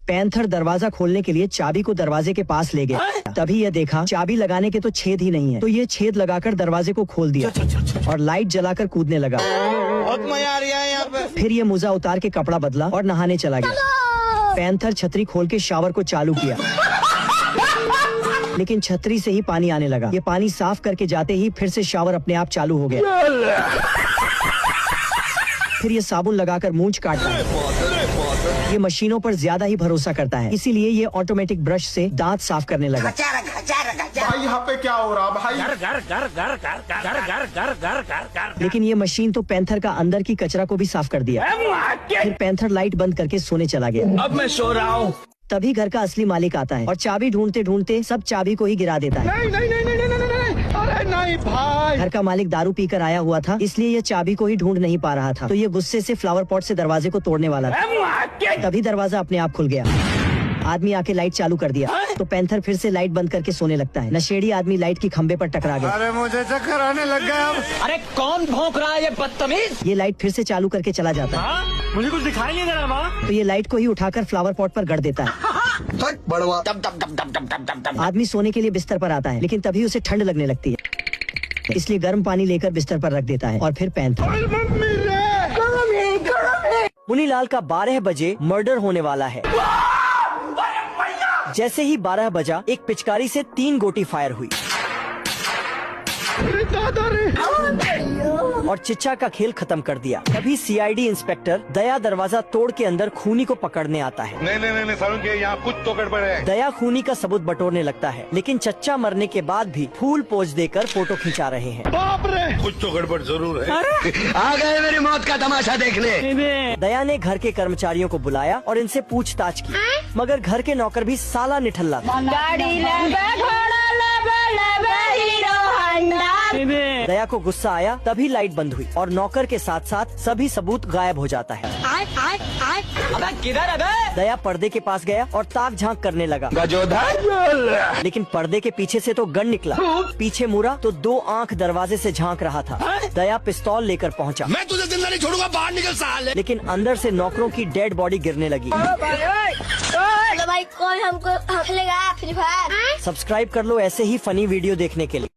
Panther दरवाजा खोलने के लिए चाबी को दरवाजे के पास ले गया। तभी यह देखा चाबी लगाने के तो छेद ही नहीं है, तो ये छेद लगाकर दरवाजे को खोल दिया और लाइट जलाकर कूदने लगा। बहुत मजा आ रहा है यहाँ पे। फिर ये मोजा उतार के कपड़ा बदला और नहाने चला गया। पैंथर छतरी खोल के शावर को चालू किया, लेकिन छतरी से ही पानी आने लगा। ये पानी साफ करके जाते ही फिर से शावर अपने आप चालू हो गया। फिर ये साबुन लगाकर मूंछ काटता है। ये मशीनों पर ज्यादा ही भरोसा करता है, इसीलिए ये ऑटोमेटिक ब्रश से दांत साफ करने लगा। भाई यहाँ पे क्या हो रहा भाई? लेकिन ये मशीन तो पैंथर का अंदर की कचरा को भी साफ कर दिया। फिर पैंथर लाइट बंद करके सोने चला गया। अब मैं सो रहा हूँ। तभी घर का असली मालिक आता है और चाबी ढूंढते ढूंढते सब चाबी को ही गिरा देता है। अरे नहीं भाई। घर का मालिक दारू पीकर आया हुआ था, इसलिए ये चाबी को ही ढूंढ नहीं पा रहा था, तो ये गुस्से से फ्लावर पॉट से दरवाजे को तोड़ने वाला था। तभी दरवाजा अपने आप खुल गया। आदमी आके लाइट चालू कर दिया, तो पैंथर फिर से लाइट बंद करके सोने लगता है। नशेड़ी आदमी लाइट की खंबे पर टकरा गया। अरे मुझे चक्कर आने लग गया अब। अरे कौन भौंक रहा है ये बदतमीज? ये लाइट फिर से चालू करके चला जाता है। मुझे कुछ दिखाई नहीं दे रहा माँ। तो ये लाइट को ही उठाकर फ्लावर पॉट पर गड़ देता है। बड़वा। आदमी सोने के लिए बिस्तर पर आता है, लेकिन तभी उसे ठंड लगने लगती है, इसलिए गर्म पानी लेकर बिस्तर पर रख देता है। और फिर पैंथर। मुनीलाल का 12 बजे मर्डर होने वाला है। जैसे ही 12 बजा, एक पिचकारी से 3 गोटी फायर हुई और चिच्चा का खेल खत्म कर दिया। तभी सीआईडी इंस्पेक्टर दया दरवाजा तोड़ के अंदर खूनी को पकड़ने आता है। नहीं सारुण के यहाँ कुछ तो गड़बड़ है। दया खूनी का सबूत बटोरने लगता है, लेकिन चच्चा मरने के बाद भी फूल पोज देकर फोटो खिंचा रहे हैं। बाप रे, कुछ तो गड़बड़ जरूर है। आ गए मेरी मौत का तमाशा देखने। दया ने घर के कर्मचारियों को बुलाया और इनसे पूछताछ की, मगर घर के नौकर भी साला निठल्ला था। दया को गुस्सा आया, तभी लाइट बंद हुई और नौकर के साथ साथ सभी सबूत गायब हो जाता है। अबे किधर है? दया पर्दे के पास गया और ताक झांक करने लगा, लेकिन पर्दे के पीछे से तो गन निकला। पीछे मुड़ा तो 2 आंख दरवाजे से झांक रहा था। दया पिस्तौल लेकर पहुंचा। मैं तुझे जिंदा नहीं छोड़ूंगा, बाहर निकल साले। लेकिन अंदर से नौकरों की डेड बॉडी गिरने लगी। भाई कौन हमको खेलेगा फ्री फायर? सब्सक्राइब कर लो ऐसे ही फनी वीडियो देखने के लिए।